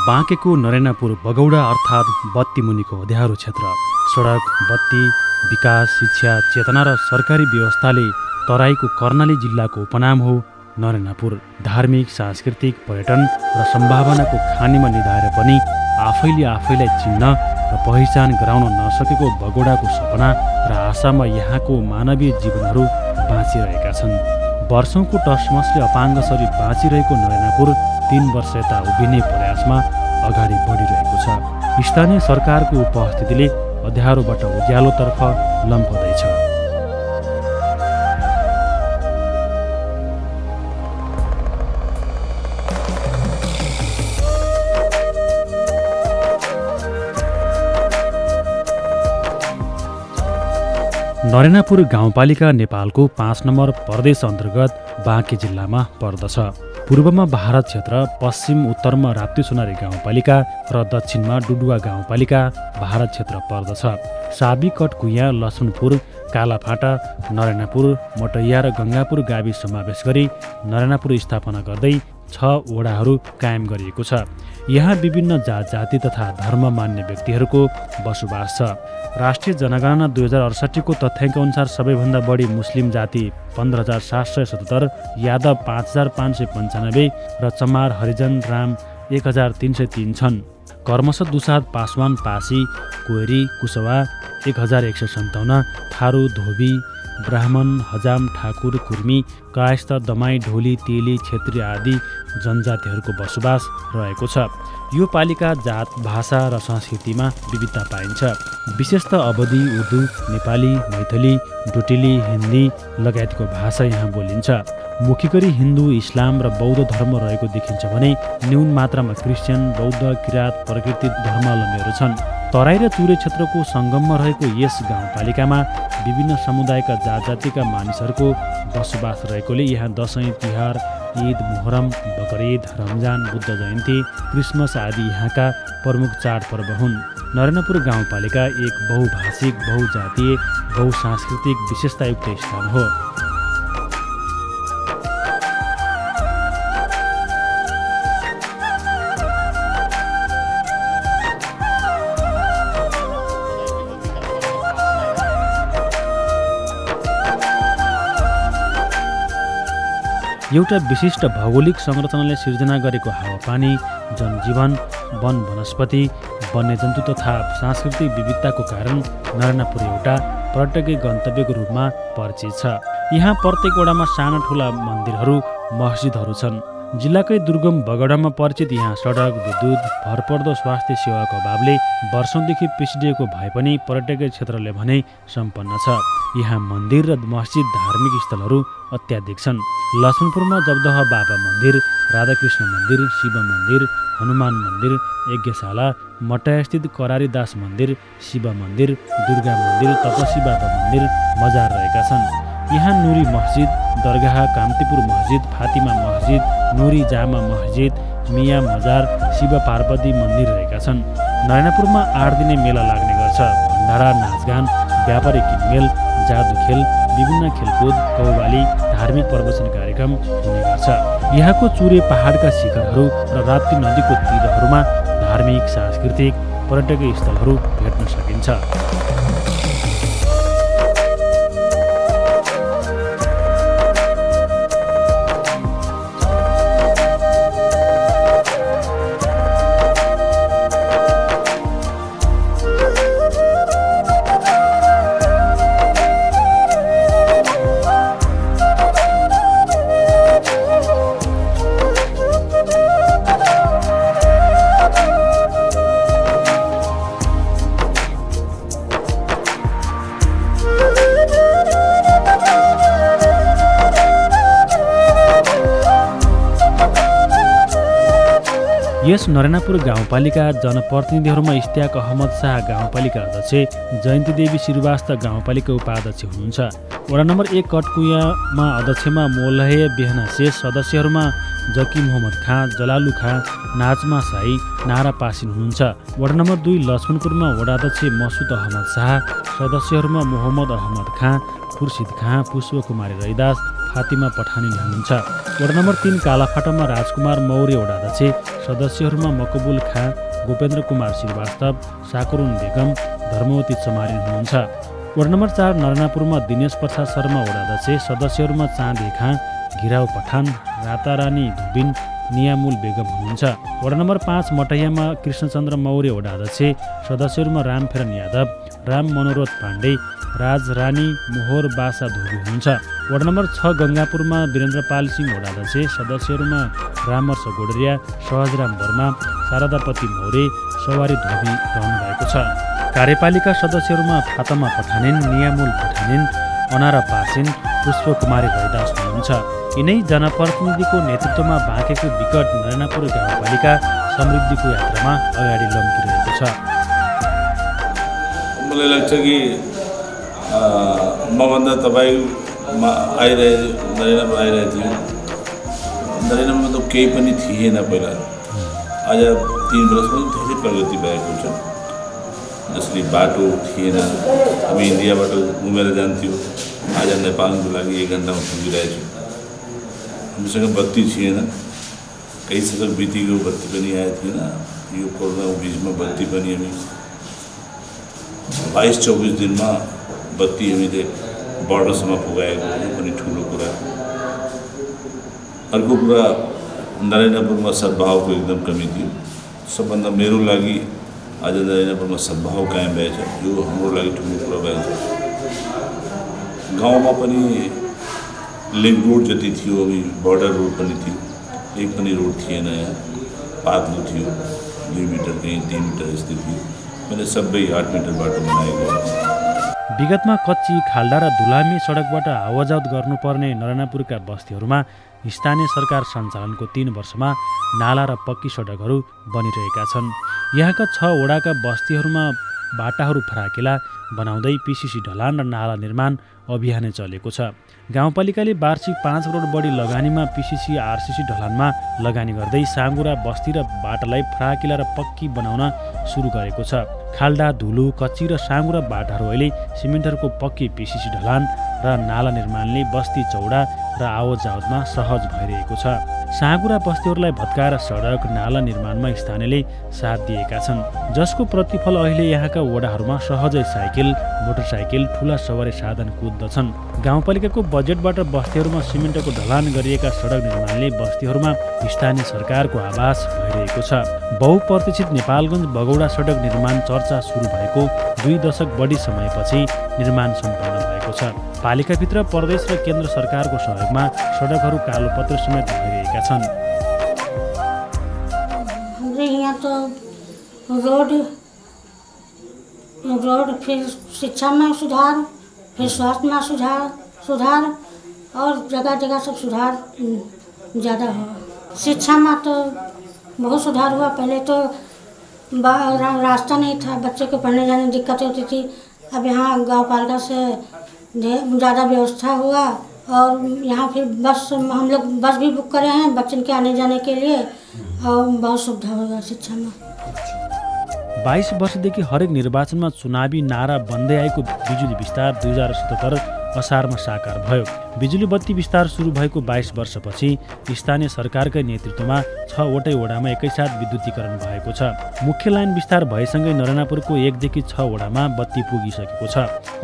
बाँकेको नरेनापुर बगौडा अर्थात् बत्ती मुनिको अँध्यारो क्षेत्र। सडक, बत्ती, विकास, शिक्षा, चेतना र सरकारी व्यवस्थाले तराईको कर्णाली जिल्लाको उपनाम हो नरेनापुर। धार्मिक, सांस्कृतिक, पर्यटन र सम्भावनाको खानीमा निधाएर पनि आफैले आफैलाई चिन्न र पहिचान गराउन नसकेको बगौडाको सपना र आशामा यहाँको मानवीय जीवनहरू बाँचिरहेका छन्। वर्षौंको टसमसले अपाङ्गसरी बाँचिरहेको नरेनापुर 3 वर्ष यता उभिने प्रयासमा अगाडि बढिरहेको छ। स्थानीय सरकारको उपस्थितिले अँध्यारोबाट उज्यालोतर्फ लम्पदैछ। नरेनापुर गाउँपालिका नेपालको 5 नम्बर प्रदेश अन्तर्गत बाँके जिल्लामा पर्दछ। पूर्वमा भारत क्षेत्र, पश्चिम उत्तरमा राप्ती-सोनारी गाउँपालिका र दक्षिणमा डुडुवा गाउँपालिका भारत क्षेत्र पर्दछ। साबी, कटकुइया, लक्ष्मणपुर, कालाफाटा, नरेनापुर, मटैया र गङ्गापुर गाविस समावेश गरी नरेनापुर स्थापना गर्दै 6 वडाहरू कायम गरिएको छ। यहाँ विभिन्न जात जाति तथा धर्म मान्ने व्यक्तिहरूको बसोबास छ। राष्ट्रिय जनगणना 2068 को तथ्याङ्क अनुसार सबैभन्दा बढी मुस्लिम जाति 15,777, यादव 5,595 र चमार, हरिजन, राम 1,303 छन्। कर्मश, दुसाद, पासवान, पासी, कोइरी, कुशवा 1,157, थारू, धोबी, ब्राह्मण, हजाम, ठाकुर, कुर्मी, कायस्थ, दमाई, ढोली, तेली, क्षेत्री आदि जनजातिहरूको बसोबास रहेको छ। यो पालिका जात, भाषा र संस्कृतिमा विविधता पाइन्छ। विशेषतः अवधी, उर्दू, नेपाली, मैथिली, डोटेली, हिन्दी लगायतको भाषा यहाँ बोलिन्छ। मुख्य गरी हिन्दू, इस्लाम र बौद्ध धर्म रहेको देखिन्छ भने न्यून मात्रामा क्रिस्चियन, बौद्ध, किराँत, प्रकृति धर्मावलम्बीहरू छन्। तराई र चुरे क्षेत्रको सङ्गममा रहेको यस गाउँपालिकामा विभिन्न समुदायका जात जातिका मानिसहरूको बसोबास रहेकोले यहाँ दसैँ, तिहार, ईद, मुहर्रम, बकरिद, रमजान, बुद्ध जयन्ती, क्रिसमस आदि यहाँका प्रमुख चाडपर्व हुन्। नरेनापुर गाउँपालिका एक बहुभाषिक, बहुजातीय, बहुसांस्कृतिक विशेषतायुक्त स्थान हो। एउटा विशिष्ट भौगोलिक संरचनाले सिर्जना गरेको हावापानी, जनजीवन, वन वनस्पति, वन्यजन्तु तथा सांस्कृतिक विविधताको कारण नरेनापुर एउटा पर्यटकीय गन्तव्यको रूपमा परिचित छ। यहाँ प्रत्येक वडामा साना ठुला मन्दिरहरू, मस्जिदहरू छन्। जिल्लाकै दुर्गम बगौडामा परिचित यहाँ सडक, विद्युत, भरपर्दो स्वास्थ्य सेवाको अभावले वर्षौंदेखि पिछडिएको भए पनि पर्यटकीय क्षेत्रले भने सम्पन्न छ। यहाँ मन्दिर र मस्जिद, धार्मिक स्थलहरू अत्याधिक छन्। लक्ष्मणपुरमा जगदह बाबा मन्दिर, राधाकृष्ण मन्दिर, शिव मन्दिर, हनुमान मन्दिर, यज्ञशाला, मटयास्थित करारीदास मन्दिर, शिव मन्दिर, दुर्गा मन्दिर, तपसी बाबा मन्दिर, मजार रहेका छन्। यहाँ नुरी मस्जिद, दरगाह, कान्तिपुर मस्जिद, फातिमा मस्जिद, नुरी जामा मस्जिद, मिया मजार, शिव पार्वती मन्दिर रहेका छन्। नरेनापुरमा 8 दिने मेला लाग्ने गर्छ। भण्डारा, नाचगान, व्यापारिक किनमेल, जादु खेल, विभिन्न खेलकुद, कौवाली, धार्मिक प्रवचन कार्यक्रम हुने गर्छ। यहाँको चुरे पहाडका शिखरहरू र राप्ती नदीको तीरहरूमा धार्मिक, सांस्कृतिक, पर्यटकीय स्थलहरू भेट्न सकिन्छ। यस नरेनापुर गाउँपालिका जनप्रतिनिधिहरूमा इस्तियाक अहमद शाह गाउँपालिका अध्यक्ष, जयन्ती देवी श्रीवास्तव गाउँपालिका उपाध्यक्ष हुनुहुन्छ। वडा नम्बर 1 कटकुइयामा अध्यक्षमा मोलहे बेहना शेष, सदस्यहरूमा जकी मोहम्मद खाँ, जलालु खाँ, नाजमा साई, नारा पासिन हुनुहुन्छ। वडा नम्बर 2 लक्ष्मणपुरमा वडाध्यक्ष मसुद अहमद शाह, सदस्यहरूमा मोहम्मद अहमद खाँ, खुर्सिद खाँ, पुष्प कुमारी रैदास, फातिमा पठानिन हुनुहुन्छ। वडा नम्बर 3 कालाफाटामा राजकुमार मौर्य वडाध्यक्ष, सदस्यहरूमा मकबुल खाँ, गोपेन्द्र कुमार श्रीवास्तव, साकुरुन बेगम, धर्मवती चमारिन हुनुहुन्छ। वडा नम्बर 4 नरनापुरमा दिनेश प्रसाद शर्मा वडाध्यक्ष, सदस्यहरूमा चाँदी खाँ, घिराउ पठान, रातारानी धुबिन, नियामुल बेगम हुनुहुन्छ। वडा नम्बर 5 मटैयामा कृष्णचन्द्र मौर्य वडाध्यक्ष, सदस्यहरूमा रामफेरन यादव, राम मनोरथ पाण्डे, राजरानी मोहर बासा धोबी हुनुहुन्छ। वडा नम्बर 6 गङ्गापुरमा वीरेन्द्रपाल सिंह वडाध्यक्ष, सदस्यहरूमा रामर्ष गोडरिया, सहजराम वर्मा, शारदापति मौर्य, सवारी धोबी रहनु भएको छ। कार्यपालिका सदस्यहरूमा फातमा पठानिन, नियामुल पठानिन, अनारा पासिन, पुष्पकुमारी भैदास हुनुहुन्छ। यिनै जनप्रतिनिधिको नेतृत्वमा बाँकेको विकट नरनापुर गाउँपालिका समृद्धिको यात्रामा अगाडि लम्किरहेको छ। मलाई लाग्छ कि मभन्दा तपाईँ नरेन्द्रमा आइरहेको थियो। नरेन्द्रमा त केही पनि थिएन पहिला। आज 3 वर्षमा धेरै प्रगति भएको छ। जसरी बाटो थिएन, हामी इन्डियाबाट घुमेर जान्थ्यौँ, आज नेपालको लागि 1 घन्टामा पुगिरहेछौँ। हामीसँग बत्ती थिएन, कई दशक बितेको बत्ती पनि आएको थिएन। यो कोरोना बिचमा बत्ती पनि हामी 22-24 दिनमा बत्ती हामीले बर्डरसम्म पुगाएको, यो पनि ठुलो कुरा। अर्को कुरा, नरेन्द्रपुरमा सद्भावको एकदम कमी थियो। सबभन्दा मेरो लागि आज नरेन्द्रपुरमा सद्भाव कायम भएछ, यो हाम्रो लागि ठुलो कुरा भएछ। गाउँमा पनि लिङ्क रोड जति थियो, अभी बर्डर रोड पनि थियो, एक पनि रोड थिएन यहाँ, पातलो थियो, 2 मिटर कहीँ 3 मिटर यस्तै थियो। मैले सबै 8 मिटर बाटो बनाएको। विगतमा कच्ची, खाल्डा र धुलामी सडकबाट आवाजावत गर्नुपर्ने नरनापुरका बस्तीहरूमा स्थानीय सरकार सञ्चालनको 3 वर्षमा नाला र पक्की सडकहरू बनिरहेका छन्। यहाँका 6 वडाका बस्तीहरूमा बाटाहरू फराकिला बनाउँदै पिसिसी ढलान र नाला निर्माण अभियानै चलेको छ। गाउँपालिकाले वार्षिक 5 करोड बढी लगानीमा पिसिसी आरसिसी ढलानमा लगानी गर्दै साँगुरा बस्ती र बाटालाई फराकिला र पक्की बनाउन सुरु गरेको छ। खाल्डा, धुलो, कच्ची र साँगुरा बाटाहरू अहिले सिमेन्टहरूको पक्की पिसिसी ढलान र नाला निर्माणले बस्ती चौडा र आवतजावतमा सहज भइरहेको छ। साँगुरा बस्तीहरूलाई भत्काएर सडक, नाला निर्माणमा स्थानीयले साथ दिएका छन्, जसको प्रतिफल अहिले यहाँका वडाहरूमा सहजै साइकल, मोटरसाइकल, ठुला सवारी साधन कुद्दछन्। गाउँपालिकाको बजेटबाट बस्तीहरूमा सिमेन्टको ढलान गरिएका सडक निर्माणले बस्तीहरूमा स्थानीय सरकारको आवास भइरहेको छ। बहुप्रतीक्षित नेपालगञ्ज बगौडा सडक निर्माण चर्चा सुरु भएको 2 दशक बढी समयपछि निर्माण सम्पन्न भएको छ। पालिकाभित्र प्रदेश र केन्द्र सरकारको सहयोगमा सडकहरू कालोपत्र समेत भइरहेका छन्। हाम्रो यहाँ तो रोड फिर शिक्षा में सुधार, फिर स्वास्थ्य में सुधार और जगह जगह सब सुधार ज़्यादा हो। शिक्षा में तो बहुत सुधार हुआ। पहले तो रास्ता नहीं था, बच्चे को पढ़ने जाने में दिक्कत होती थी। अब यहाँ गाँव पालिका से ज़्यादा व्यवस्था हुआ और यहाँ फिर बस, हम लोग बस भी बुक करे हैं बच्चों के आने जाने के लिए, और बहुत सुविधा होगा शिक्षा में। 22 वर्षदेखि हरेक निर्वाचनमा चुनावी नारा बन्दै आएको बिजुली विस्तार 2077 असारमा साकार भयो। बिजुली बत्ती विस्तार सुरु भएको 22 वर्षपछि स्थानीय सरकारकै नेतृत्वमा 6 वटै वडामा एकैसाथ विद्युतीकरण भएको छ। मुख्य लाइन विस्तार भएसँगै नरनापुरको 1 देखि 6 वडामा बत्ती पुगिसकेको छ।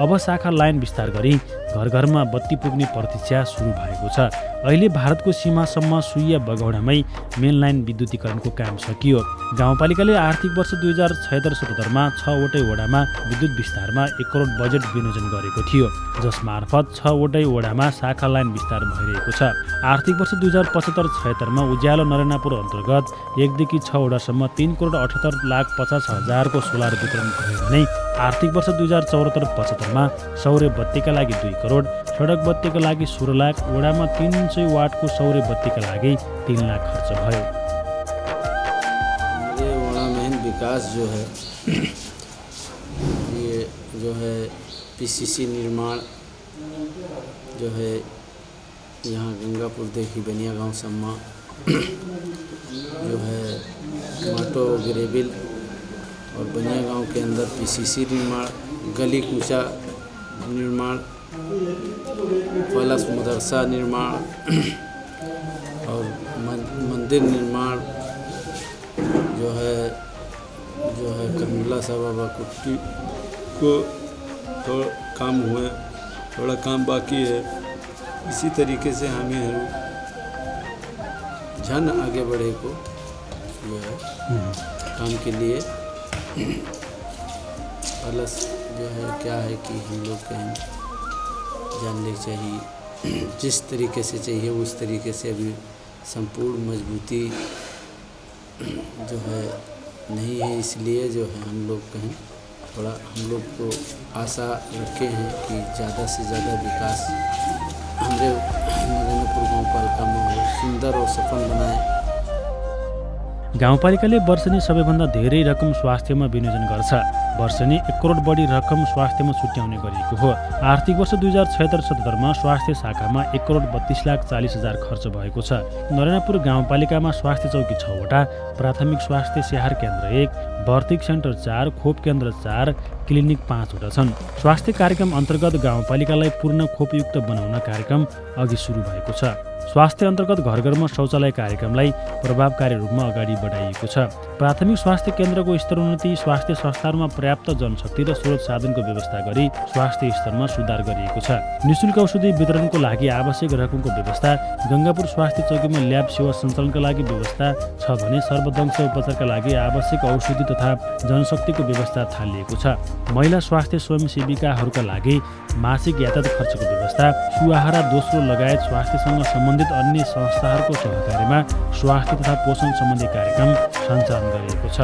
अब शाखा लाइन विस्तार गरी घर घरमा बत्ती पुग्ने प्रतीक्षा सुरु भएको छ। अहिले भारतको सीमासम्म सुइया बगौडामै मेन लाइन विद्युतीकरणको काम सकियो। गाउँपालिकाले आर्थिक वर्ष 2076-77मा 6 वटै वडामा विद्युत विस्तारमा 1 करोड बजेट विनियोजन गरेको थियो, जसमार्फत 6 वटै वडामा शाखा लाइन विस्तार भइरहेको छ। आर्थिक वर्ष 2075-76मा उज्यालो नरनापुर अन्तर्गत 1 देखि 6 वडासम्म 3 करोड 78,50,000 को सोलर वितरण भयो भने आर्थिक वर्ष 2074-75मा सौर्य बत्तीका लागि 2 करोड, सडक बत्तीका लागि 16 लाख, वडामा 300 वाटको सौर्य बत्तीका लागि 3 लाख खर्च भयो। ये वड़ा में विकास जो है ये जो है पीसीसी निर्माण जो है यहाँ गंगापुर देखी बनिया गांव सम्मा जो है माटो ग्रेविल और बनिया गांव के अंदर पीसीसी निर्माण, गली कूचा निर्माण पहला मदरसा निर्माण और मंदिर निर्माण जो है कमला साहब बाबा कुट्टी को थोड़ा काम हुए, थोड़ा काम बाकी है। इसी तरीके से हमें जन आगे बढ़े को जो है काम के लिए प्लस जो है क्या है कि हम लोग कहीं जानने चाहिए, जिस तरीके से चाहिए उस तरीके से अभी संपूर्ण मजबूती जो है नहीं है, इसलिए जो है हम लोग कहीं थोड़ा हम लोग को आशा रखे हैं कि ज़्यादा से ज़्यादा विकास हमारे नरेन्द्रपुर गाउँपालिका में सुंदर और सफल बनाए। गाउँपालिकाले वर्षेनी सबैभन्दा धेरै रकम स्वास्थ्यमा विनियोजन गर्छ। वर्षेनी 1 करोड बढी रकम स्वास्थ्यमा छुट्याउने गरिएको हो। आर्थिक वर्ष 2076-77 स्वास्थ्य शाखामा 1 करोड 32,40,000 खर्च भएको छ। नरेन्द्रपुर गाउँपालिकामा स्वास्थ्य चौकी 6वटा, प्राथमिक स्वास्थ्य स्याहार केन्द्र 1, भर्तिक सेन्टर 4, खोप केन्द्र 4, क्लिनिक 5वटा छन्। स्वास्थ्य कार्यक्रम अन्तर्गत गाउँपालिकालाई पूर्ण खोपयुक्त बनाउन कार्यक्रम अघि सुरु भएको छ। स्वास्थ्य अन्तर्गत घर घरमा शौचालय कार्यक्रमलाई प्रभावकारी रूपमा अगाडि बढाइएको छ। प्राथमिक स्वास्थ्य केन्द्रको स्तरोन्नति, स्वास्थ्य संस्थानमा पर्याप्त जनशक्ति र स्रोत साधनको व्यवस्था गरी स्वास्थ्य स्तरमा सुधार गरिएको छ। निःशुल्क औषधि वितरणको लागि आवश्यक रकमको व्यवस्था, गङ्गापुर स्वास्थ्य चौकीमा ल्याब सेवा सञ्चालनका लागि व्यवस्था छ भने सर्वदंश उपचारका लागि आवश्यक औषधि तथा जनशक्तिको व्यवस्था थालिएको छ। महिला स्वास्थ्य स्वयंसेविकाहरूका लागि मासिक यातायात खर्चको व्यवस्था, सुआहारा दोस्रो लगायत स्वास्थ्यसँग सम्बन्धित अन्य संस्थाहरूको सहकार्यमा स्वास्थ्य तथा पोषण सम्बन्धी कार्यक्रम सञ्चालन गरिएको छ।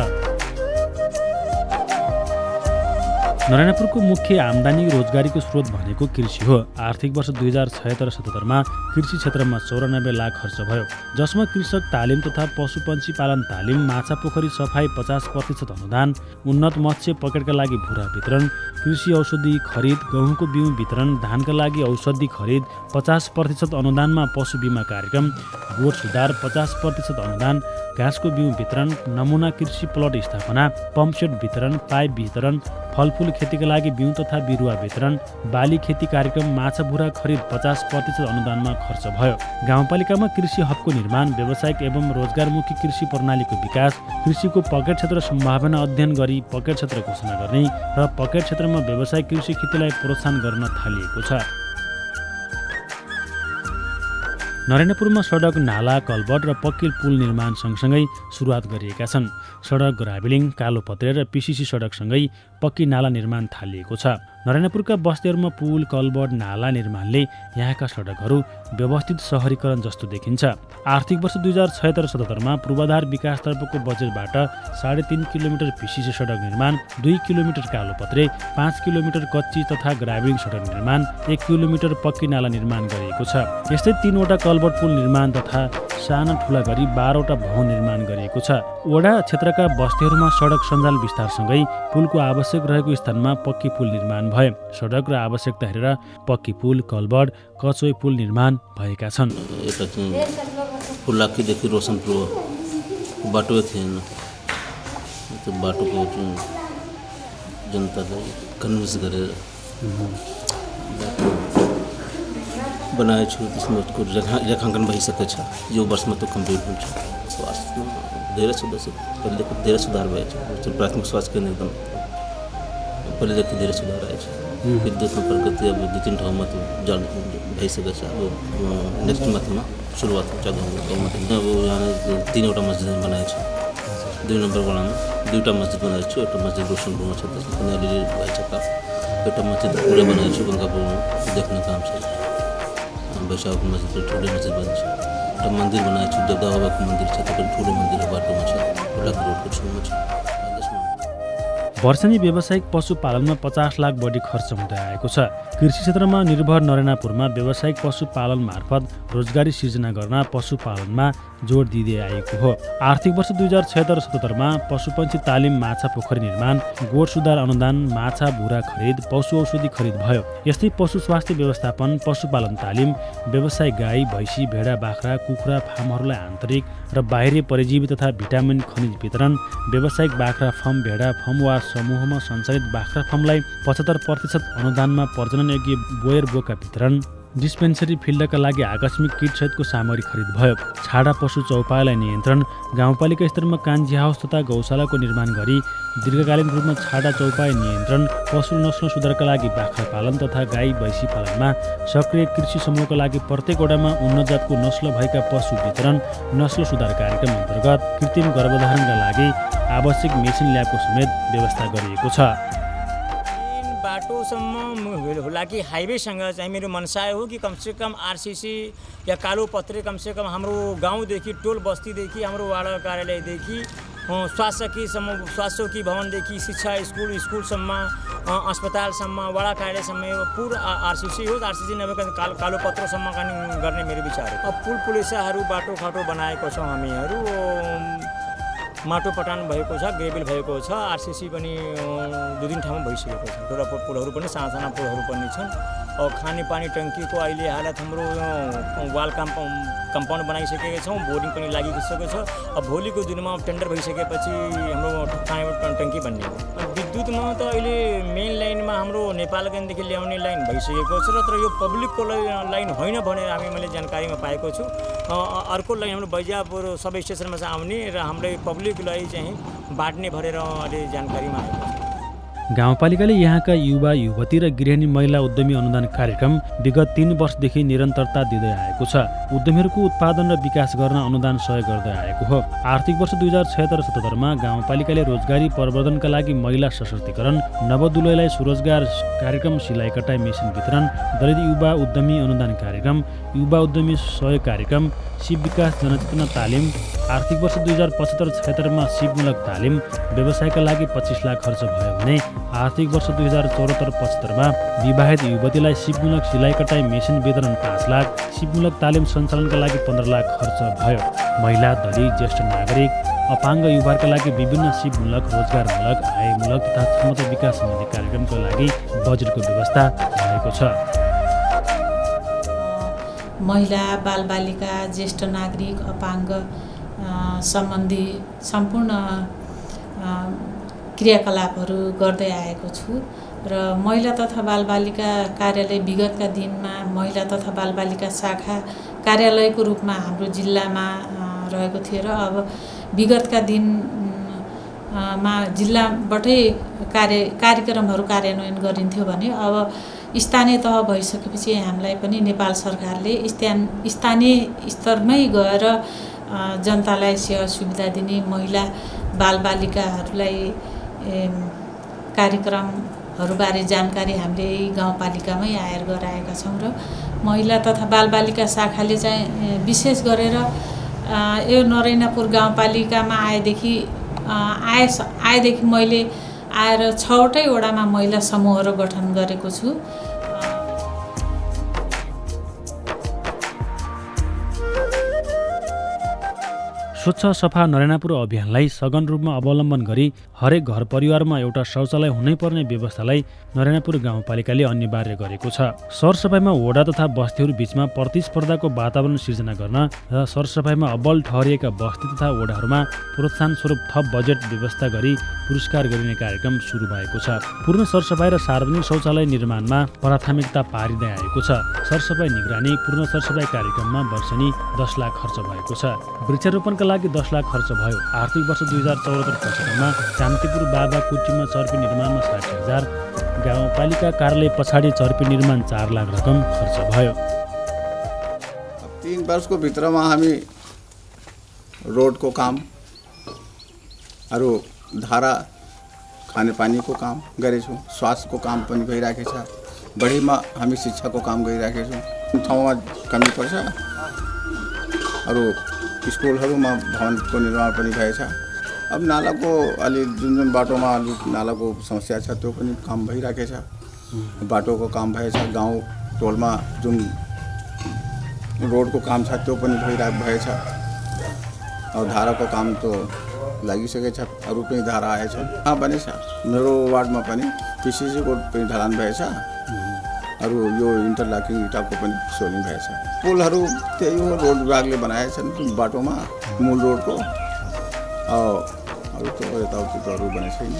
नरेन्द्रपुरको मुख्य आम्दानी रोजगारीको स्रोत भनेको कृषि हो। आर्थिक वर्ष 2076-77 कृषि क्षेत्रमा 94 लाख खर्च भयो, जसमा कृषक तालिम तथा पशुपन्छी पालन तालिम, माछा पोखरी सफाई 50% अनुदान, उन्नत मत्स्य पकड़का लागि भुरा वितरण, कृषि औषधि खरिद, गहुँको बिउ वितरण, धानका लागि औषधि खरिद 50% अनुदानमा पशु बिमा कार्यक्रम, गोठ सुधार 50% अनुदान, घाँसको बिउ वितरण, नमुना कृषि प्लट स्थापना, पम्पसेट वितरण, पाइप वितरण, फलफुल खेतीका लागि बिउ तथा बिरुवा वितरण, बाली खेती कार्यक्रम, माछा भुरा खरिद 50% अनुदानमा खर्च भयो। गाउँपालिकामा कृषि हबको निर्माण, व्यावसायिक एवं रोजगारमुखी कृषि प्रणालीको विकास, कृषिको पकेट क्षेत्र सम्भावना अध्ययन गरी पकेट क्षेत्र घोषणा गर्ने र पकेट क्षेत्रमा व्यावसायिक कृषि खेतीलाई प्रोत्साहन गर्न थालिएको छ। नरेन्द्रपुरमा सडक, नाला, कलबट र पक्की पुल निर्माण सँगसँगै सुरुवात गरिएका छन्। सडक, ग्राभेलिङ, कालो पत्रे र पिसिसी सडकसँगै पक्की नाला निर्माण थालिएको छ। नरेन्द्रपुरका बस्तीहरूमा पुल, कलबट, नाला निर्माणले यहाँका सडकहरू व्यवस्थित सहरीकरण जस्तो देखिन्छ। आर्थिक वर्ष 2076-77 पूर्वाधार विकासतर्फको बजेटबाट 3.5 किलोमिटर पिसिसी सडक निर्माण, 2 किलोमिटर कालो पत्रे, 5 किलोमिटर कच्ची तथा ग्राभेलिङ सडक निर्माण, 1 किलोमिटर पक्की नाला निर्माण गरिएको छ। यस्तै 3वटा कलबट पुल निर्माण तथा साना ठुला गरी 12वटा भवन निर्माण गरिएको छ। वडा क्षेत्रका बस्तीहरूमा सडक सञ्जाल विस्तारसँगै पुलको आवश्यक रहेको स्थानमा पक्की पुल निर्माण भए। सडक र आवश्यकता हेरेर पक्की पुल, कलबट, कचोई पुल निर्माण भएका छन्। फुलाकीदेखि रोशनपुर बाटो थिएन, त्यो बाटोको जनतालाई कन्भिन्स गरेर बनाएको छु। त्यसमा रेखाङ्कन भइसकेको छ, यो वर्षमा त्यो कम्प्लिट हुन्छ। स्वास्थ्यमा पहिलेदेखि धेरै सुधार भएको छ। प्राथमिक स्वास्थ्य केन्द्र एकदम पहिलेदेखि धेरै सुधार आएको छ। विद्युतमा प्रगति अब 2-3 ठाउँमा त्यो जड भइसकेको छ। अब नेक्स्ट मन्थमा सुरुवात हुन्छ गाउँमा। अब यहाँ 3वटा मस्जिद बनाएको छ। 2 नम्बर वडामा 2वटा मस्जिद बनाएको छु। एउटा मस्जिद रोशनपुरमा छ, त्यसमा पनि अलिअलि भएछ काम। एउटा मस्जिद पुरै बनाएको छु, गङ्गापुरमा देख्ने काम छ। वैशाखको मस्जिद ठुलो मस्जिद बन्छ। एउटा मन्दिर बनाएको छु, देवता बाबाको मन्दिर छ, त्यो पनि ठुलो मन्दिर बाटोमा छ, एउटा रोडको छेउमा छ। वर्षेनी व्यावसायिक पशुपालनमा 50 लाख बढी खर्च हुँदै आएको छ। कृषि क्षेत्रमा निर्भर नरेन्द्रपुरमा व्यावसायिक पशुपालन मार्फत रोजगारी सिर्जना गर्न पशुपालनमा जोड दिँदै आएको हो। आर्थिक वर्ष 2076-77 पशुपन्छी तालिम, माछा पोखरी निर्माण, गोठ सुधार अनुदान, माछा भुरा खरिद, पशु औषधि खरिद भयो। यस्तै पशु स्वास्थ्य व्यवस्थापन, पशुपालन तालिम, व्यवसाय गाई, भैँसी, भेडा, बाख्रा, कुखुरा फार्महरूलाई आन्तरिक र बाहिरी परजीवी तथा भिटामिन खनिज वितरण, व्यावसायिक बाख्रा फर्म, भेडा फर्म वा समूहमा सञ्चालित बाख्रा फार्मलाई 75% अनुदानमा प्रजनन योग्य बोयर बोका वितरण, डिस्पेन्सरी फिल्डका लागि आकस्मिक किटसहितको सामग्री खरिद भयो। छाडा पशु चौपायालाई नियन्त्रण, गाउँपालिका स्तरमा कान्जी हाउस तथा गौशालाको निर्माण गरी दीर्घकालीन रूपमा छाडा चौपाया नियन्त्रण, पशु नस्ल सुधारका लागि बाख्रा पालन तथा गाई भैँसी पालनमा सक्रिय कृषि समूहका लागि प्रत्येक वडामा उन्नत जातको नस्ल भएका पशु वितरण, नस्ल सुधार कार्यक्रम अन्तर्गत कृत्रिम गर्भधारणका लागि आवश्यक मेसिन ल्याबको समेत व्यवस्था गरिएको छ। बाटोसम्म होला कि हाइवेसँग चाहिँ मेरो मनसाय हो कि कमसे कम आरसीसी या कालो पत्रे कमसे कम हाम्रो गाउँदेखि टोल बस्तीदेखि हाम्रो वाडा कार्यालयदेखि स्वास्थ्य भवनदेखि शिक्षा स्कुलसम्म अस्पतालसम्म वडा कार्यालयसम्म पुरा आरसीसी हो। आरसीसी नभए कालो पत्रसम्म गर्ने मेरो विचार हो। पुल पुलेसाहरू बाटोघाटो बनाएको छौँ हामीहरू, माटो पटान भएको छ, ग्रेभल भएको छ, आरसीसी पनि 2-3 ठाउँमा भइसकेको छ। ठुला पुलहरू पनि साना पुलहरू पनि छन्। खानेपानी टङ्कीको अहिले हालत हाम्रो वाल कम्पाउन्ड बनाइसकेका छौँ, बोरिङ पनि लागिसकेको छ। अब भोलिको दिनमा टेन्डर भइसकेपछि हाम्रो खाने टङ्की बन्ने हो। विद्युतमा त अहिले मेन लाइनमा हाम्रो नेपालगञ्जदेखि ल्याउने लाइन भइसकेको छ, तर यो पब्लिकको लाइन होइन भनेर मैले जानकारीमा पाएको छु। अर्को लाइन हाम्रो बैजापुर सब स्टेसनमा चाहिँ आउने र हाम्रो पब्लिकलाई चाहिँ बाँड्ने भनेर अहिले जानकारीमा आएको छ। गाउँपालिकाले यहाँका युवा युवती र गृहिणी महिला उद्यमी अनुदान कार्यक्रम विगत 3 वर्षदेखि निरन्तरता दिँदै आएको छ। उद्यमीहरूको उत्पादन र विकास गर्न अनुदान सहयोग गर्दै आएको हो। आर्थिक वर्ष 2076-77 मा गाउँपालिकाले रोजगारी प्रवर्धनका लागि महिला सशक्तिकरण, नवदुलैलाई स्वरोजगार कार्यक्रम, सिलाइ कटाइ मेसिन वितरण, दलित युवा उद्यमी अनुदान कार्यक्रम, युवा उद्यमी सहयोग कार्यक्रम, सिप विकास जनचेतना तालिम, आर्थिक वर्ष 2075-76 मा सिपमूलक तालिम, व्यवसायका लागि 25 लाख खर्च भयो भने आर्थिक वर्ष 2074-75 मा विवाहित युवतीलाई सिपमूलक सिलाइ कटाइ मेसिन वितरण 5 लाख, सिपमूलक तालिम सञ्चालनका लागि 15 लाख खर्च भयो। महिला, दलित, ज्येष्ठ नागरिक, अपाङ्ग युवाका लागि विभिन्न सिपमूलक, रोजगारमूलक, आयमूलक तथा क्षमता विकास सम्बन्धी कार्यक्रमका लागि बजेटको व्यवस्था भएको छ। महिला, बालबालिका, ज्येष्ठ नागरिक, अपाङ्ग सम्बन्धी सम्पूर्ण क्रियाकलापहरू गर्दै आएको छु र महिला तथा बालबालिका कार्यालय विगतका दिनमा महिला तथा बालबालिका शाखा कार्यालयको रूपमा हाम्रो जिल्लामा रहेको थियो र अब विगतका दिनमा जिल्लाबाटै कार्यक्रमहरू कार्यान्वयन गरिन्थ्यो भने अब स्थानीय तह भइसकेपछि हामीलाई पनि नेपाल सरकारले स्थानीय स्तरमै गएर जनतालाई सेवा सुविधा दिने, महिला बालबालिकाहरूलाई कार्यक्रमहरूबारे जानकारी हामीले गाउँपालिकामै आएर गराएका छौँ र महिला तथा बालबालिका शाखाले चाहिँ विशेष गरेर यो नरेनापुर गाउँपालिकामा आएदेखि मैले आएर 6वटै वडामा महिला समूहहरू गठन गरेको छु। स्वच्छ सफा नरेनापुर अभियानलाई सघन रूपमा अवलम्बन गरी हरेक घर परिवारमा एउटा शौचालय हुनैपर्ने व्यवस्थालाई नरेनापुर गाउँपालिकाले अनिवार्य गरेको छ। सरसफाइमा वडा तथा बस्तीहरू बीचमा प्रतिस्पर्धाको वातावरण सिर्जना गर्न र सरसफाइमा अब्बल ठहरिएका बस्ती तथा वडाहरूमा प्रोत्साहन स्वरूप थप बजेट व्यवस्था गरी पुरस्कार गरिने कार्यक्रम सुरु भएको छ। पूर्ण सरसफाइ र सार्वजनिक शौचालय निर्माणमा प्राथमिकता पारिँदै आएको छ। सरसफाइ निगरानी पूर्ण सरसफाइ कार्यक्रममा वर्षेनी 10 लाख खर्च भएको छ। वृक्षारोपणका लागि 10 लाख खर्च भयो। आर्थिक वर्ष 2074-75 मा शान्तिपुर बाबा कुटीमा चर्पी निर्माणमा 60,000, गाउँपालिका कार्यालय पछाडि चर्पी निर्माण 4 लाख रकम खर्च भयो। 3 वर्षको भित्रमा हामी रोडको काम, अरू धारा खानेपानीको काम गरेछौँ, स्वास्थ्यको काम पनि भइराखेको छ, बढीमा हामी शिक्षाको काम गरिराखेको छौँ। ठाउँमा कमी पर्छ, अरू स्कुलहरूमा भवनको निर्माण पनि भएछ। अब नालाको अलि जुन बाटोमा अलिक नालाको समस्या छ त्यो पनि काम भइराखेको छ, बाटोको काम भएछ। गाउँ टोलमा जुन रोडको काम छ त्यो पनि भएछ। और धाराको काम त लागिसकेको छ, अरू पनि धारा आएछ। बनेछ मेरो वार्डमा पनि पिसिसी रोड पनि ढलान भएछ, अरू यो इन्टरलकिङ इटाको पनि सोलिङ भएछ। पुलहरू त्यही हो, रोड विभागले बनाएछन् बाटोमा मूल रोडको, अरू त यताउति अरू बनेको छैन।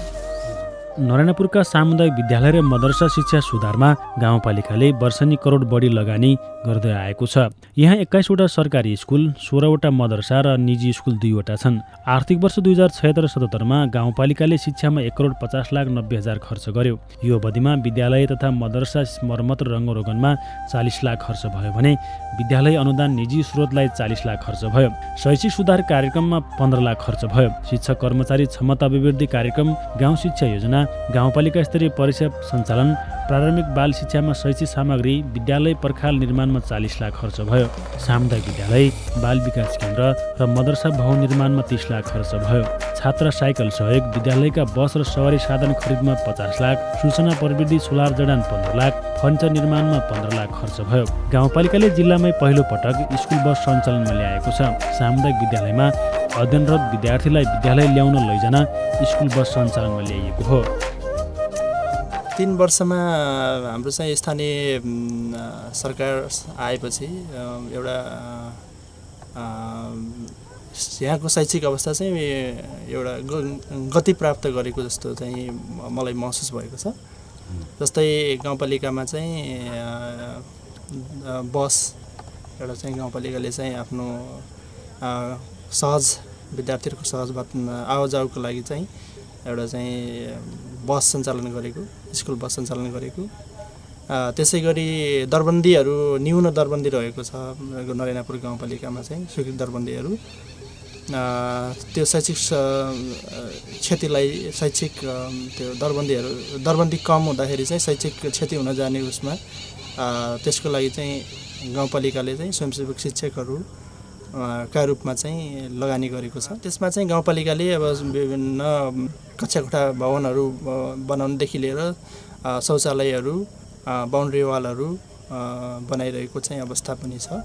नरेनापुरका सामुदायिक विद्यालय र मदरसा शिक्षा सुधारमा गाउँपालिकाले वर्षेनी करोड बढी लगानी गर्दै आएको छ। यहाँ 21वटा सरकारी स्कुल, 16वटा मदरसा र निजी स्कुल 2वटा छन्। आर्थिक वर्ष 2076-77मा गाउँपालिकाले शिक्षामा 1,50,90,000 खर्च गर्यो। यो अवधिमा विद्यालय तथा मदरसा मर्मत र रङ्गरोगनमा 40 लाख खर्च भयो भने विद्यालय अनुदान निजी स्रोतलाई 40 लाख खर्च भयो। शैक्षिक सुधार कार्यक्रममा 15 लाख खर्च भयो। शिक्षक कर्मचारी क्षमता अभिवृद्धि कार्यक्रम, गाउँ शिक्षा योजना, गाउँपालिका स्तरीय परीक्षा सञ्चालन, प्रारम्भिक बाल शिक्षामा शैक्षिक सामग्री, विद्यालय पर्खाल निर्माणमा 40 लाख खर्च भयो। सामुदायिक विद्यालय, बाल विकास केन्द्र र मदरसा भवन निर्माणमा 30 लाख खर्च भयो। छात्र साइकल सहयोग, विद्यालयका बस र सवारी साधन खरिदमा 50 लाख, सूचना प्रविधि सोलर जडान 15 लाख, फर्निचर निर्माणमा 15 लाख खर्च भयो। गाउँपालिकाले जिल्लामै पहिलो पटक स्कुल बस सञ्चालनमा ल्याएको छ। सामुदायिक विद्यालयमा अध्ययनरत विद्यार्थीलाई विद्यालय ल्याउन लैजान स्कुल बस सञ्चालनमा ल्याइएको हो। 3 वर्षमा हाम्रो चाहिँ स्थानीय सरकार आएपछि एउटा यहाँको शैक्षिक अवस्था चाहिँ एउटा गति प्राप्त गरेको जस्तो चाहिँ मलाई महसुस भएको छ। जस्तै गाउँपालिकामा चाहिँ बस एउटा चाहिँ गाउँपालिकाले चाहिँ आफ्नो सहज विद्यार्थीहरूको सहज आवाजावको लागि चाहिँ एउटा चाहिँ बस सञ्चालन गरेको, स्कुल बस सञ्चालन गरेको। त्यसै गरी दरबन्दीहरू न्यून दरबन्दी रहेको छ नरेनापुर गाउँपालिकामा चाहिँ स्वीकृत दरबन्दीहरू। त्यो शैक्षिक क्षतिलाई शैक्षिक त्यो दरबन्दी कम हुँदाखेरि चाहिँ शैक्षिक क्षति हुन जाने उसमा त्यसको लागि चाहिँ गाउँपालिकाले चाहिँ स्वयंसेवक शिक्षकहरू का रूपमा चाहिँ लगानी गरेको छ। त्यसमा चाहिँ गाउँपालिकाले अब विभिन्न कक्षाकोठा भवनहरू बनाउनदेखि लिएर शौचालयहरू, बाउन्ड्री वालहरू बनाइरहेको चाहिँ अवस्था पनि छ।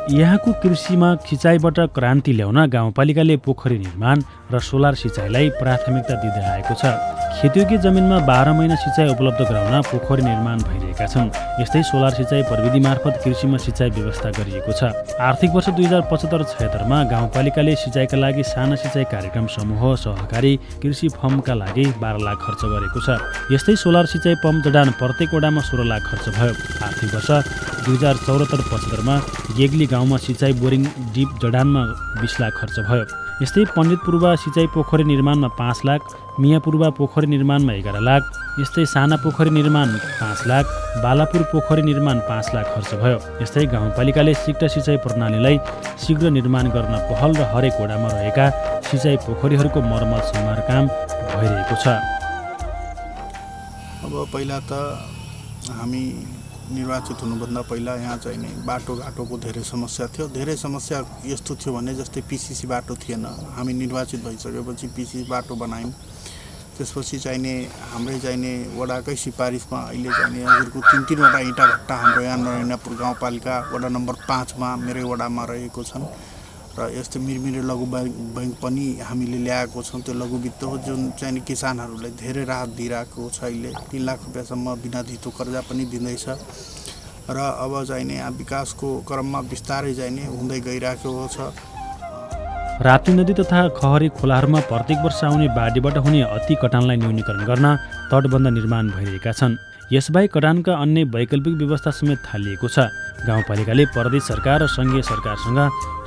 यहाँको कृषिमा सिँचाइबाट क्रान्ति ल्याउन गाउँपालिकाले पोखरी निर्माण र सोलर सिँचाइलाई प्राथमिकता दिँदै आएको छ। खेतयोग्य जमिनमा 12 महिना सिँचाइ उपलब्ध गराउन पोखरी निर्माण भइरहेका छन्। यस्तै सोलर सिँचाइ प्रविधि मार्फत कृषिमा सिँचाइ व्यवस्था गरिएको छ। आर्थिक वर्ष 2075-76मा गाउँपालिकाले सिँचाइका लागि साना सिँचाइ कार्यक्रम समूह सहकारी कृषि फर्मका लागि 12 लाख खर्च गरेको छ। यस्तै सोलर सिँचाइ पम्प जडान प्रत्येक वडामा 16 लाख खर्च भयो। आर्थिक वर्ष 2074-75मा गेग्ली गाउँमा सिँचाइ बोरिङ डिप जडानमा 20 लाख खर्च भयो। यस्तै पण्डितपूर्व सिँचाइ पोखरी निर्माणमा 5 लाख, मियापूर्व पोखरी निर्माणमा 11 लाख, यस्तै साना पोखरी निर्माण 5 लाख, बालापुर पोखरी निर्माण 5 लाख खर्च भयो। यस्तै गाउँपालिकाले सिक्टा सिँचाइ प्रणालीलाई शीघ्र निर्माण गर्न पहल र हरेक वडामा रहेका सिँचाइ पोखरीहरूको मर्मत सम्हार काम भइरहेको छ। अब पहिला त हामी निर्वाचित हुनुभन्दा पहिला यहाँ चाहिँ नि बाटोघाटोको धेरै समस्या थियो। धेरै समस्या यस्तो थियो भने जस्तै पिसिसी बाटो थिएन। हामी निर्वाचित भइसकेपछि पिसिसी बाटो बनायौँ। त्यसपछि चाहिने हाम्रै चाहिने वडाकै सिफारिसमा अहिले चाहिने हजुरको 3-3वटा इँटा भट्टा हाम्रो यहाँ नरेनापुर गाउँपालिका वडा नम्बर 5मा मेरै वडामा रहेको छन्। र यस्तो मिरमिरे लघु बैंक पनि हामीले ल्याएको छौँ। त्यो लघु वित्त हो जुन चाहिँ किसानहरूलाई धेरै राहत दिइरहेको छ। अहिले 3 लाख रुपियाँसम्म बिना धितो कर्जा पनि दिँदैछ र अब चाहिने विकासको क्रममा बिस्तारै चाहिने हुँदै गइरहेको छ। राप्ती नदी तथा खहरी खोलाहरूमा प्रत्येक वर्ष आउने बाढीबाट हुने अति कटानलाई न्यूनीकरण गर्न तटबन्ध निर्माण भइरहेका छन्। यसबाहेक कटानका अन्य वैकल्पिक व्यवस्था समेत थालिएको छ। गाउँपालिकाले प्रदेश सरकार र सङ्घीय सरकारसँग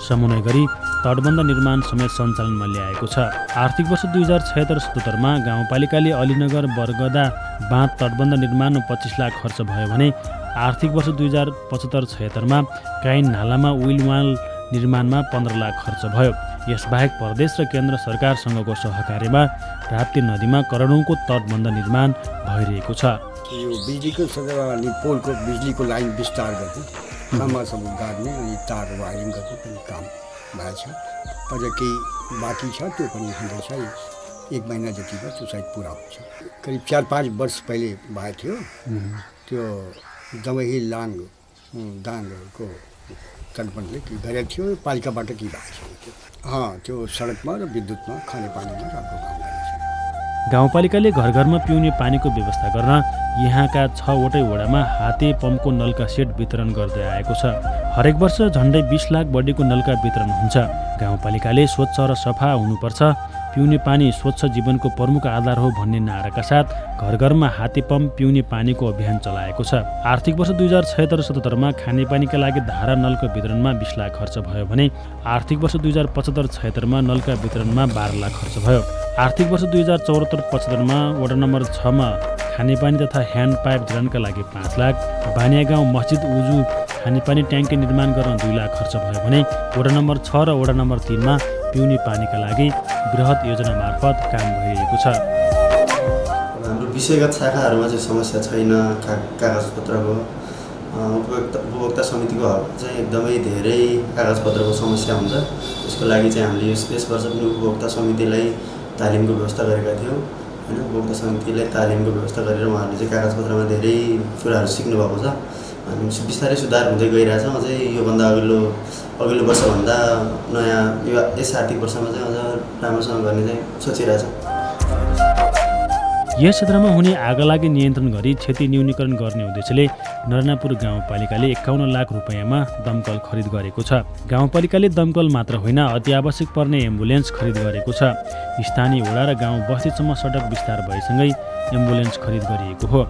समन्वय गरी तटबन्ध निर्माण समेत सञ्चालनमा ल्याएको छ। आर्थिक वर्ष 2076-77मा गाउँपालिकाले अलीनगर बरगदा बाँध तटबन्ध निर्माणमा 25 लाख खर्च भयो भने आर्थिक वर्ष 2075-76मा काइन नालामा विलवाल निर्माणमा 15 लाख खर्च भयो। यसबाहेक प्रदेश र केन्द्र सरकारसँगको सहकार्यमा राप्ती नदीमा करोडौँको तटबन्ध निर्माण भइरहेको छ। यो बिजुलीको अनि पोलको बिजुलीको लाइन विस्तार गर्ने खम्बासम्म गाड्ने अनि तार वायरिङ गर्ने पनि काम भएछ। अझ केही बाँकी छ, त्यो पनि हुँदैछ। 1 महिना जतिको त्यो सायद पुरा हुन्छ। करिब 4-5 वर्ष पहिले भएको थियो। त्यो दमही दाङको तटबन्धले के गरेको थियो, पालिकाबाट के भएको थियो। त्यो सडकमा र विद्युतमा खानेपानीमा राम्रो काम गरेको छ। गाउँपालिकाले घर घरमा पिउने पानीको व्यवस्था गर्न यहाँका 6वटै वडामा हाते पम्पको नलका सेट वितरण गर्दै आएको छ। हरेक वर्ष झन्डै 20 लाख बढीको नलका वितरण हुन्छ। गाउँपालिकाले स्वच्छ र सफा हुनुपर्छ, पिउने पानी स्वच्छ जीवनको प्रमुख आधार हो भन्ने नाराका साथ घर घरमा हाते पम्प पिउने पानीको अभियान चलाएको छ। आर्थिक वर्ष 2076-77मा खानेपानीका लागि धारा नलका वितरणमा 20 लाख खर्च भयो भने आर्थिक वर्ष 2075-76मा नलका वितरणमा 12 लाख खर्च भयो। आर्थिक वर्ष 2074-75मा वडा नम्बर 6मा खानेपानी तथा ह्यान्ड पाइप जडानका लागि 5 लाख, बानिया गाउँ मस्जिद उजु खानेपानी ट्याङ्की निर्माण गर्न 2 लाख खर्च भयो भने वडा नम्बर 6 र वडा नम्बर 3मा पिउने पानीका लागि बृहत योजना मार्फत काम भइरहेको छ। हाम्रो विषयगत शाखाहरूमा चाहिँ समस्या छैन। कागजपत्रको उपभोक्ता समितिको चाहिँ एकदमै धेरै कागजपत्रको समस्या हुन्छ। यसको लागि चाहिँ हामीले यस वर्ष पनि उपभोक्ता समितिलाई तालिमको व्यवस्था गरेका थियौँ होइन। उपभोक्ता समितिलाई तालिमको व्यवस्था गरेर उहाँहरूले चाहिँ कागजपत्रमा धेरै कुराहरू सिक्नु भएको छ। अनि बिस्तारै सुधार हुँदै गइरहेछ। अझै योभन्दा अघिल्लो वर्षभन्दा नयाँ यस आर्थिक वर्षमा चाहिँ अझ राम्रोसँग गर्ने चाहिँ सोचिरहेछ। यस क्षेत्रमा हुने आगलागी नियन्त्रण गरी क्षति न्यूनीकरण गर्ने उद्देश्यले नरेनापुर गाउँपालिकाले 51 लाख रुपैयाँमा दमकल खरिद गरेको छ। गाउँपालिकाले दमकल मात्र होइन अति आवश्यक पर्ने एम्बुलेन्स खरिद गरेको छ। स्थानीय वडा र गाउँ बस्तीसम्म सडक विस्तार भएसँगै एम्बुलेन्स खरिद गरिएको हो।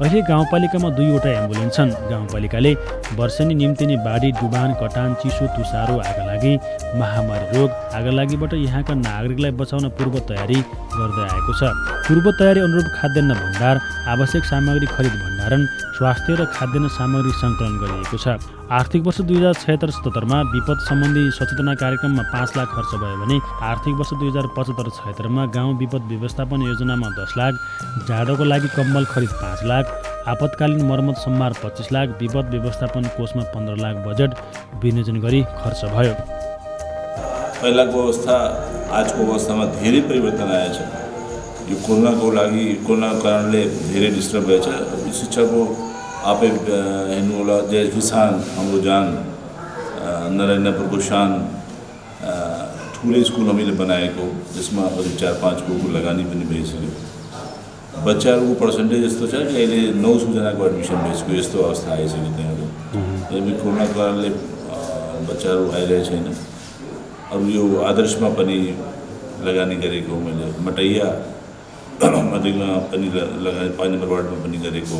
अहिले गाउँपालिकामा 2वटा एम्बुलेन्स छन्। गाउँपालिकाले वर्षेनी निम्तिने बाढी, डुबान, कटान, चिसो, तुसारो, आगलागी, महामारी रोग, आगलागीबाट यहाँका नागरिकलाई बचाउन पूर्व तयारी गर्दै आएको छ। पूर्व तयारी अनुरूप खाद्यान्न भण्डार, आवश्यक सामग्री खरिद भण्डारण, स्वास्थ्य र खाद्यान्न सामग्री सङ्कलन गरिएको छ। आर्थिक वर्ष 2076-77मा विपद सम्बन्धी सचेतना कार्यक्रममा 5 लाख खर्च भयो भने आर्थिक वर्ष 2075-76मा गाउँ विपद व्यवस्थापन योजनामा 10 लाख, जाडोको लागि कम्बल खरिद 5 लाख, आपतकालीन मर्मत सम्मार 25 लाख, विपद व्यवस्थापन कोषमा 15 लाख बजेट विनियोजन गरी खर्च भयो। पहिलाको अवस्था आजको अवस्थामा धेरै परिवर्तन आएछ। यो कोरोनाको कारणले धेरै डिस्टर्ब भएछ। शिक्षाको आफै हेर्नु होला, जय किसान हाम्रो जान, नरेन्द्रपुरको शान ठुलै स्कुल हामीले बनाएको, जसमा अझै 4-5 करोडको लगानी पनि भइसक्यो। बच्चाहरूको पर्सेन्टेज यस्तो छ कि अहिले 900 जनाको एडमिसन भइसक्यो। यस्तो अवस्था आइसक्यो त्यहाँहरू। कोरोनाको कारणले बच्चाहरू आइरहेको छैन। अरू यो आदर्शमा पनि लगानी गरेको मैले, मटैया मधेकमा पनि लगानी, 5 नम्बर वार्डमा पनि गरेको,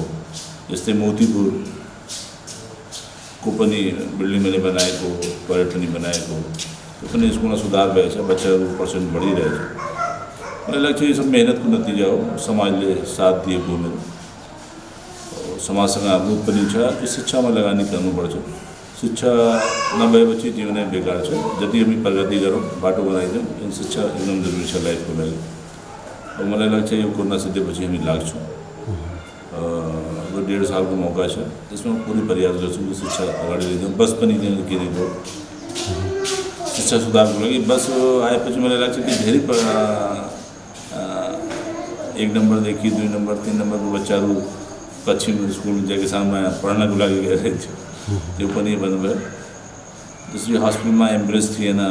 जस्तै मोतीपुरको पनि बिल्डिङ मैले बनाएको, टोयलेट पनि बनाएको, त्यो पनि स्कुलमा सुधार भएछ। बच्चाहरूको पर्सेन्ट बढिरहेछ। मलाई लाग्छ यो सब मेहनतको नतिजा हो। समाजले साथ दिएको मेरो, समाजसँग हाम्रो पनि छ कि शिक्षामा लगानी गर्नुपर्छ। शिक्षा नभएपछि जीवनै बेकार छ। जति हामी प्रगति गरौँ, बाटो बनाइदिउँ, शिक्षा एकदम जरुरी छ लाइफको लागि। मलाई लाग्छ यो कोरोना सिद्धेपछि हामी लाग्छौँ। अब 1.5 सालको मौका छ, त्यसमा पुरै प्रयास गर्छौँ कि शिक्षा अगाडि लैजाउँ। बस पनि त्यहाँ के दिएको शिक्षा सुधारको लागि बस आएपछि मलाई लाग्छ कि धेरै 1 नम्बरदेखि 2 नम्बर 3 नम्बरको बच्चाहरू पश्चिम स्कुल जयकिसानमा पढ्नको लागि गइरहेको थियो। त्यो पनि भन्नुभयो। त्यसरी हस्पिटलमा एम्बुलेन्स थिएन।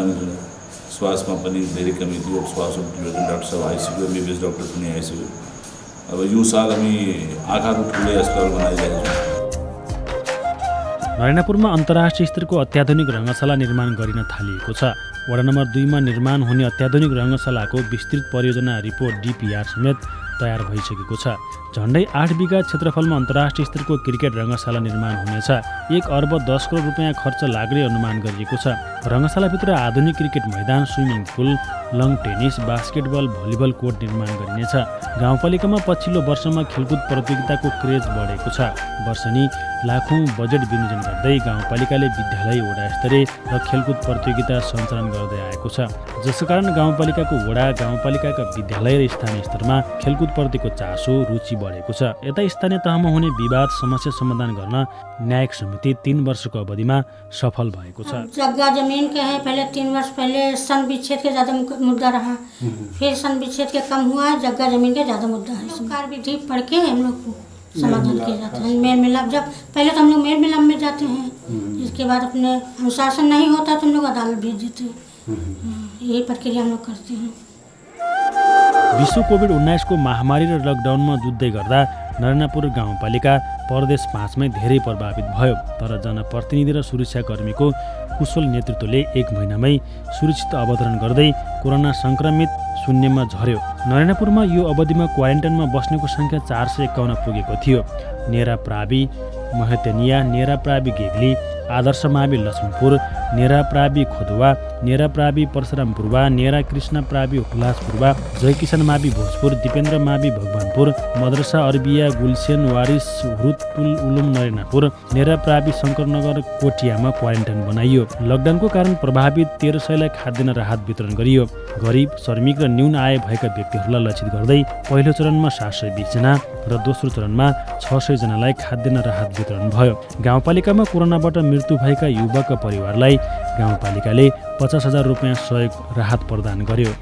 स्वास्थ्यमा पनि धेरै कमी थियो। स्वास्थ्य डाक्टर साहब आइसक्यो, MBBS डाक्टर पनि आइसक्यो। अब यो साल हामी आँखाको ठुलै अस्पताल बनाइरहेका छौँ। नरेनापुरमा अन्तर्राष्ट्रिय स्तरको अत्याधुनिक रङ्गशाला निर्माण गरिन थालिएको छ। वडा नम्बर 2मा निर्माण हुने अत्याधुनिक रङ्गशालाको विस्तृत परियोजना रिपोर्ट DPR समेत तयार भइसकेको छ। झन्डै 8 बिघा क्षेत्रफलमा अन्तर्राष्ट्रिय स्तरको क्रिकेट रङ्गशाला निर्माण हुनेछ। 1 अर्ब 10 करोड रुपियाँ खर्च लाग्ने अनुमान गरिएको छ। रङ्गशालाभित्र आधुनिक क्रिकेट मैदान, swimming pool, lawn tennis, basketball, volleyball court निर्माण गरिनेछ। गाउँपालिकामा पछिल्लो वर्षमा खेलकुद प्रतियोगिताको क्रेज बढेको छ। वर्षनी लाखौँ बजेट विनियोजन गर्दै गाउँपालिकाले विद्यालय, वडा स्तरीय र खेलकुद प्रतियोगिता सञ्चालन गर्दै आएको छ। जसका कारण गाउँपालिकाको वडा, गाउँपालिकाका विद्यालय र स्थानीय स्तरमा खेलकुदप्रतिको चासो, रुचि बढेको छ। यता स्थानीय तहमा हुने विवाद समस्या समाधान गर्न न्यायिक समिति 3 वर्षको अवधिमा सफल भएको छ। जगह जमीन के है, पहले 3 वर्ष पहले सन विच्छेद के ज़्यादा मुद्दा रहा, फिर सन विच्छेद के कम हुआ है, जगह जमीन के ज़्यादा मुद्दा है। सरकार विधि पढ़ के हम लोग को समाधान किया जाता है। मेल मिलाप, जब पहले तो हम लोग मेल मिलाप में जाते हैं, इसके बाद अपने अनुशासन नहीं होता तो हम लोग अदालत भेज देते हैं। यही प्रक्रिया हम लोग करते हैं। विश्व कोभिड-19 को महामारी र लकडाउनमा जुझ्दै गर्दा नरेनापुर गाउँपालिका प्रदेश 5मै धेरै प्रभावित भयो। तर जनप्रतिनिधि र सुरक्षाकर्मीको कुशल नेतृत्वले 1 महिनामै सुरक्षित अवतरण गर्दै कोरोना सङ्क्रमित शून्यमा झर्यो। नरेनापुरमा यो अवधिमा क्वारेन्टाइनमा बस्नेको सङ्ख्या 451 पुगेको थियो। नेरा प्रावि महतेनिया, नेरा प्रावि गेग्ली, आदर्श मावि लक्ष्मणपुर, नेरा प्रावि खोदुवा, नेरा प्रावि परशुरामपुरवा, नेरा कृष्ण प्रावि हुलासपुरवा, जयकिसान मावि भोजपुर, दिपेन्द्र मावि भगवानपुर, मद्रसा अरबिया गुलसेन वारिस हुरुतपुल उलुम नरेनापुर, नेरा प्रावि शङ्करनगर कोटियामा क्वारेन्टाइन बनाइयो। लकडाउनको कारण प्रभावित 1300लाई खाद्यान्न राहत वितरण गरियो। गरिब, श्रमिक र न्यून आय भएका व्यक्तिहरूलाई लक्षित गर्दै पहिलो चरणमा 720 जना र दोस्रो चरणमा 600 जनालाई खाद्यान्न राहत वितरण भयो। गाउँपालिकामा कोरोनाबाट मृत्यु भएका युवकका परिवारलाई गाउँपालिकाले 50,000 रुपियाँ सहयोग राहत प्रदान गर्यो।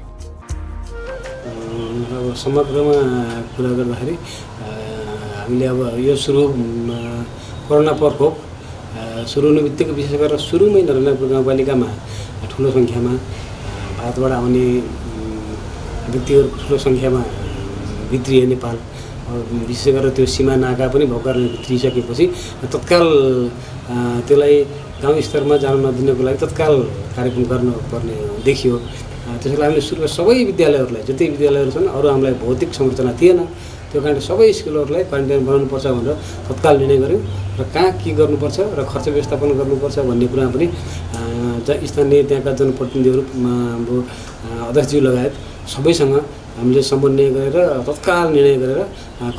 अब समग्रमा कुरा गर्दाखेरि हामीले अब यो सुरु कोरोना प्रकोप सुरु हुने बित्तिकै विशेष गरेर सुरुमै नरेनापुर गाउँपालिकामा ठुलो सङ्ख्यामा भारतबाट आउने व्यक्तिहरू ठुलो सङ्ख्यामा भित्रिए नेपाल। विशेष गरेर त्यो सीमा नाका पनि भर्खर भित्रिसकेपछि तत्काल त्यसलाई गाउँ स्तरमा जान नदिनको लागि तत्काल कार्यक्रम गर्नुपर्ने देखियो। त्यसैले हामीले सुरुमा सबै विद्यालयहरूलाई, जति विद्यालयहरू छन् अरू हामीलाई भौतिक संरचना थिएन, त्यो कारणले सबै स्कुलहरूलाई क्वारेन्टाइन बनाउनुपर्छ भनेर तत्काल निर्णय गऱ्यौँ र कहाँ के गर्नुपर्छ र खर्च व्यवस्थापन गर्नुपर्छ भन्ने कुरा पनि स्थानीय त्यहाँका जनप्रतिनिधिहरू, हाम्रो अध्यक्षज्यू लगायत सबैसँग हामीले समन्वय गरेर तत्काल निर्णय गरेर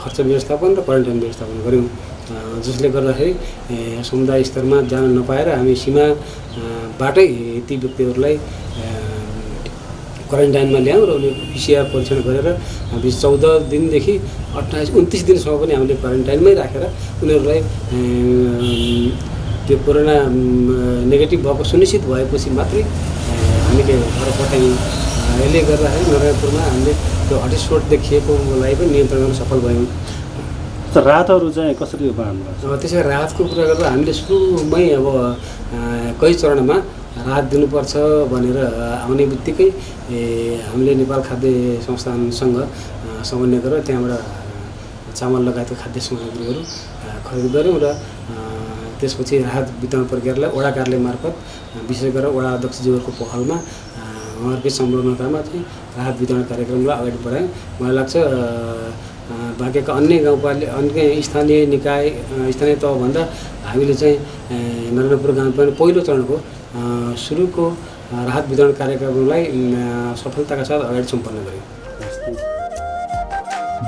खर्च व्यवस्थापन र क्वारेन्टाइन व्यवस्थापन गऱ्यौँ। जसले गर्दाखेरि समुदाय स्तरमा जान नपाएर हामी सीमाबाटै ती व्यक्तिहरूलाई क्वारेन्टाइनमा ल्यायौँ र उनीहरूको PCR परीक्षण गरेर 14 दिनदेखि 29 दिनसम्म पनि हामीले क्वारेन्टाइनमै राखेर उनीहरूलाई त्यो कोरोना नेगेटिभ भएको सुनिश्चित भएपछि मात्रै हामीले घर पठायौँ। यसले गर्दाखेरि नरेनापुरमा हामीले त्यो हटस्पट देखिएको लागि पनि नियन्त्रण गर्न सफल भयौँ। राहतहरू चाहिँ कसरी बाँड्नु? त्यसै राहतको कुरा गर्दा हामीले सुरुमै अब कही चरणमा राहत दिनुपर्छ भनेर आउने बित्तिकै हामीले नेपाल खाद्य संस्थानसँग समन्वय गरेर त्यहाँबाट चामल लगायतका खाद्य सामग्रीहरू खरिद गऱ्यौँ र त्यसपछि राहत वितरण प्रक्रियालाई वडा कार्यालय मार्फत विशेष गरेर वडा अध्यक्षज्यूहरूको पहलमा उहाँहरूकै संलग्नतामा चाहिँ राहत वितरण कार्यक्रमलाई अगाडि बढायौँ। मलाई लाग्छ बाँकीका अन्य गाउँपालिका, अन्य स्थानीय निकाय, स्थानीय तहभन्दा हामीले चाहिँ नरेनापुर गाउँपालिका पहिलो चरणको सुरुको राहत वितरण कार्यक्रमलाई सफलताका साथ अगाडि सम्पन्न गर्यौँ।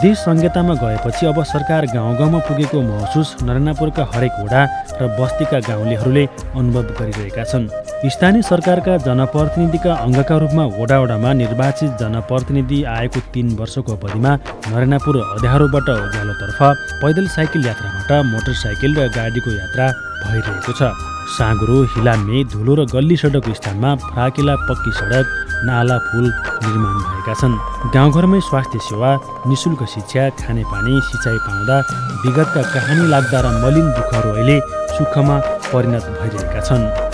देश संहितामा गएपछि अब सरकार गाउँ गाउँमा पुगेको महसुस नरेनापुरका हरेक वडा र बस्तीका गाउँलेहरूले अनुभव गरिरहेका छन्। स्थानीय सरकारका जनप्रतिनिधिका अङ्गका रूपमा वडा वडामा निर्वाचित जनप्रतिनिधि आएको 3 वर्षको अवधिमा नरेनापुर अँध्यारोबाट उज्यालोतर्फ पैदल साइकल यात्राबाट मोटरसाइकल र गाडीको यात्रा भइरहेको छ। साँगुरो, हिलामे, धुलो र गल्ली सडकको स्थानमा फराकिला पक्की सडक, नाला, पुल निर्माण भएका छन्। गाउँघरमै स्वास्थ्य सेवा, निःशुल्क शिक्षा, खानेपानी, सिँचाइ पाउँदा विगतका कहानी लाग्दा र मलिन दुःखहरू अहिले सुखमा परिणत भइरहेका छन्।